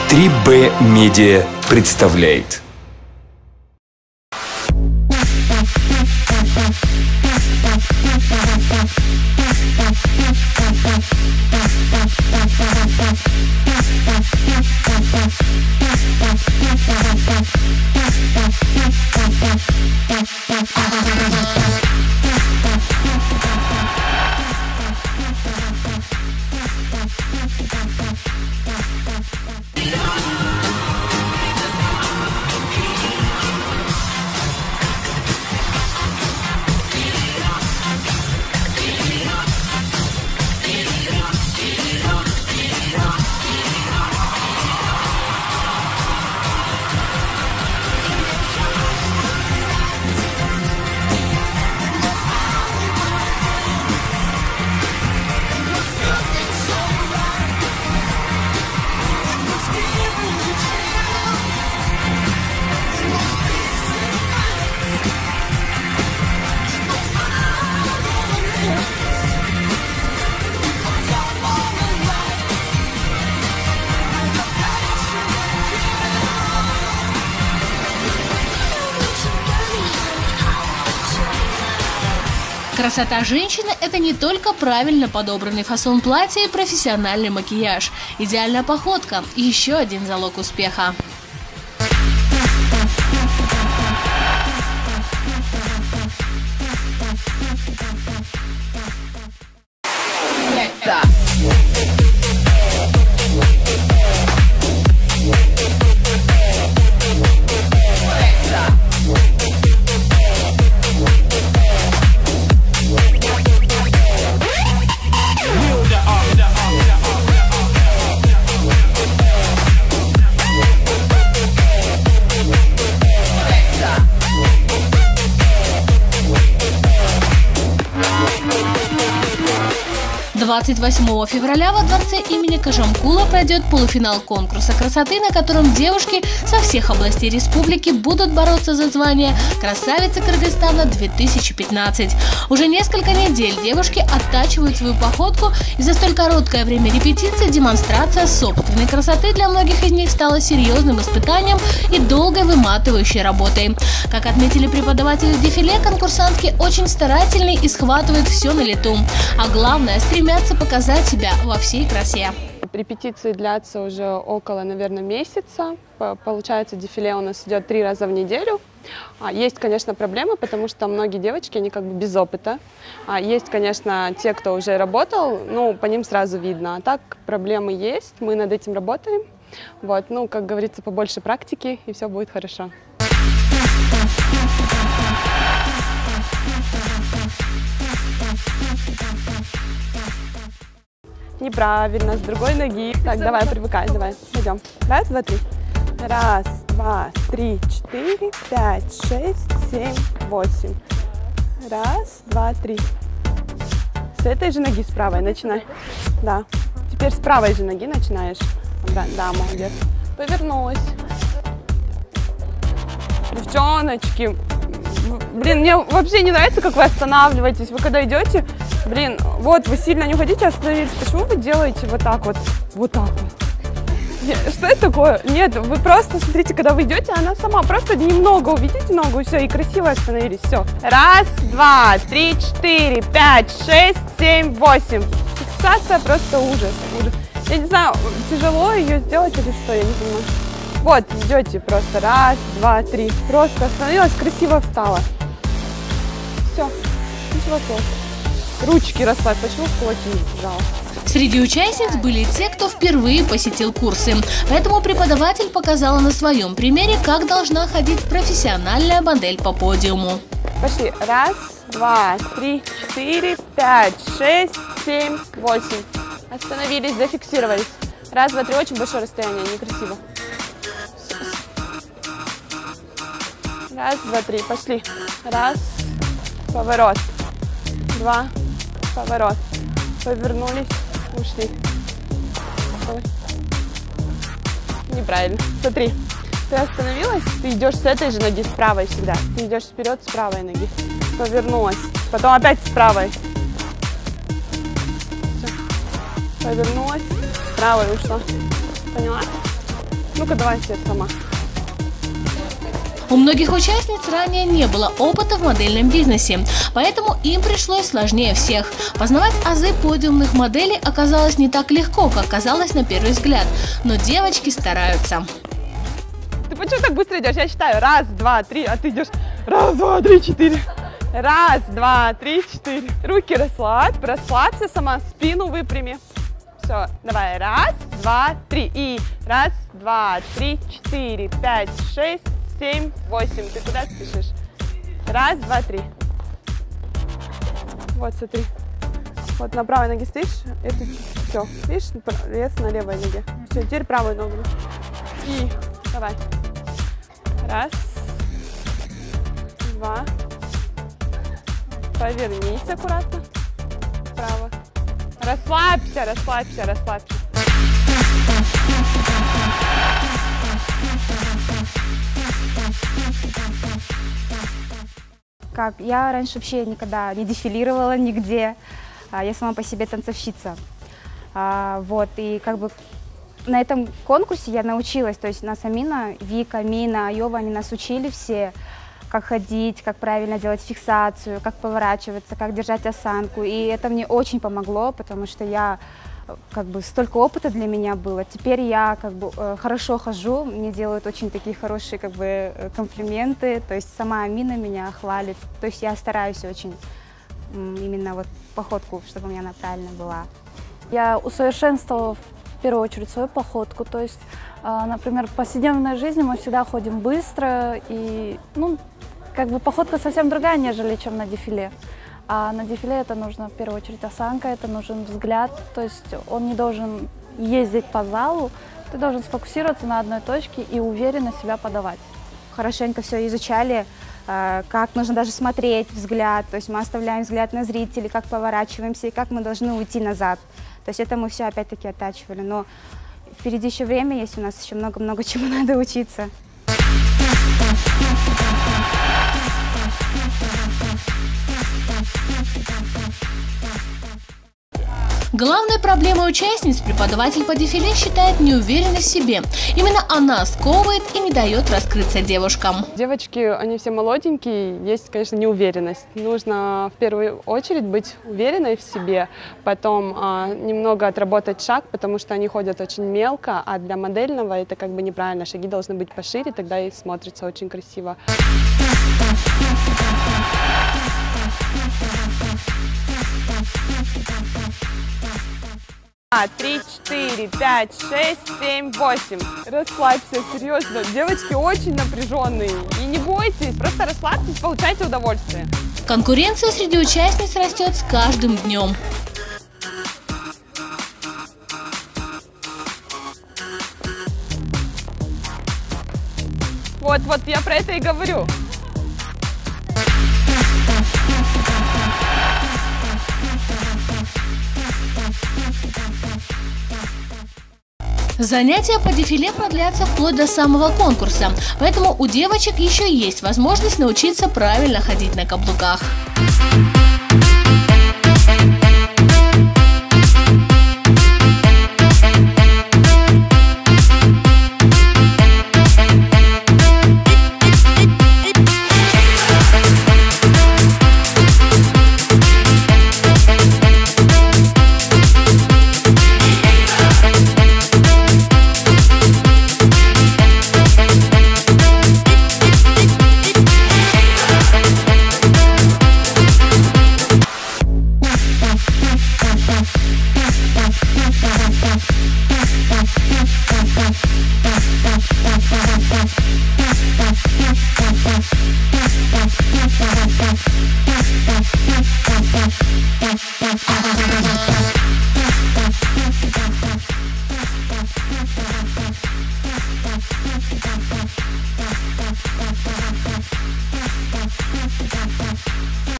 3B Media представляет. Красота женщины – это не только правильно подобранный фасон платья и профессиональный макияж. Идеальная походка – еще один залог успеха. Двадцать 28 февраля во дворце имени Кожамкула пройдет полуфинал конкурса красоты, на котором девушки со всех областей республики будут бороться за звание «Красавица Кыргызстана-2015». Уже несколько недель девушки оттачивают свою походку, и за столь короткое время репетиции демонстрация собственной красоты для многих из них стала серьезным испытанием и долгой выматывающей работой. Как отметили преподаватели дефиле, конкурсантки очень старательны и схватывают все на лету, а главное – стремятся показать себя во всей красе. Репетиции длятся уже около, наверное, месяца. Получается, дефиле у нас идет 3 раза в неделю. Есть, конечно, проблемы, потому что многие девочки, они как бы без опыта. Есть, конечно, те, кто уже работал, ну, по ним сразу видно. А так проблемы есть, мы над этим работаем. Вот, ну, как говорится, побольше практики, и все будет хорошо. Неправильно, с другой ноги. Так, давай, привыкай, давай, пойдем. Раз, два, три. Раз, два, три, 4, 5, 6, 7, 8. Раз, два, три. С этой же ноги, с правой, начинай. Да. Теперь с правой же ноги начинаешь. Да, молодец. Повернулась. Девчоночки, блин, мне вообще не нравится, как вы останавливаетесь. Вы когда идете, блин, вот, вы сильно не хотите остановиться. Почему вы делаете вот так вот? Вот так вот. Что это такое? Нет, вы просто, смотрите, когда вы идете, она сама просто немного уведите ногу, и все, и красиво остановились, все. Раз, два, 3, 4, 5, 6, 7, 8. Фиксация просто ужас. Я не знаю, тяжело ее сделать или что, я не понимаю. Вот, идете просто раз, два, три. Просто остановилась, красиво встала. Все, ничего плохого. Ручки расслабь, почему в кулаки не сжала? Среди участниц были те, кто впервые посетил курсы. Поэтому преподаватель показала на своем примере, как должна ходить профессиональная модель по подиуму. Пошли. Раз, два, 3, 4, 5, 6, 7, 8. Остановились, зафиксировались. Раз, два, 3. Очень большое расстояние, некрасиво. Раз, два, 3. Пошли. Раз. Поворот. 2. Поворот. Повернулись. Ушли. Неправильно. Смотри. Ты остановилась, ты идешь с этой же ноги, с правой всегда. Ты идешь вперед с правой ноги. Повернулась. Потом опять с правой. Все. Повернулась. С правой ушла. Поняла? Ну-ка, давай свет сама. У многих участниц ранее не было опыта в модельном бизнесе, поэтому им пришлось сложнее всех. Познавать азы подиумных моделей оказалось не так легко, как казалось на первый взгляд, но девочки стараются. Ты почему так быстро идешь? Я считаю 1, 2, 3, а ты идешь 1, 2, 3, 4. 1, 2, 3, 4. Руки расслабь, расслабься сама, спину выпрями. Все, давай, 1, 2, 3. И 1, 2, 3, 4, 5, 6, 7, 8. Ты куда спешишь? 1, 2, 3. Вот, смотри. Вот на правой ноге стоишь, это все. Видишь, вес на левой ноге. Все, теперь правую ногу. И давай. 1, 2. Повернись аккуратно. Вправо. Расслабься, расслабься, расслабься. Как я раньше вообще никогда не дефилировала нигде, я сама по себе танцовщица. Вот, и как бы на этом конкурсе я научилась, то есть нас Амина, Вика, Мина, Айова, они нас учили все, как ходить, как правильно делать фиксацию, как поворачиваться, как держать осанку, и это мне очень помогло, потому что я как бы столько опыта для меня было. Теперь я как бы хорошо хожу, мне делают очень такие хорошие как бы комплименты, то есть сама Амина меня хвалит, то есть я стараюсь очень именно вот походку, чтобы у меня она правильно была. Я усовершенствовала в первую очередь свою походку, то есть, например, в повседневной жизни мы всегда ходим быстро, и, ну, как бы походка совсем другая, нежели чем на дефиле. А на дефиле это нужно в первую очередь осанка, это нужен взгляд, то есть он не должен ездить по залу, ты должен сфокусироваться на одной точке и уверенно себя подавать. Хорошенько все изучали, как нужно даже смотреть взгляд, то есть мы оставляем взгляд на зрителей, как поворачиваемся и как мы должны уйти назад. То есть это мы все опять-таки оттачивали, но впереди еще время есть, у нас еще много-много чему надо учиться. Главной проблемой участниц преподаватель по дефиле считает неуверенность в себе. Именно она сковывает и не дает раскрыться девушкам. Девочки, они все молоденькие, есть, конечно, неуверенность. Нужно в первую очередь быть уверенной в себе, потом немного отработать шаг, потому что они ходят очень мелко, а для модельного это как бы неправильно. Шаги должны быть пошире, тогда и смотрится очень красиво. 3, 4, 5, 6, 7, 8. Расслабься, серьезно. Девочки очень напряженные. И не бойтесь, просто расслабьтесь, получайте удовольствие. Конкуренция среди участниц растет с каждым днем. Вот, я про это и говорю. Занятия по дефиле продлятся вплоть до самого конкурса, поэтому у девочек еще есть возможность научиться правильно ходить на каблуках.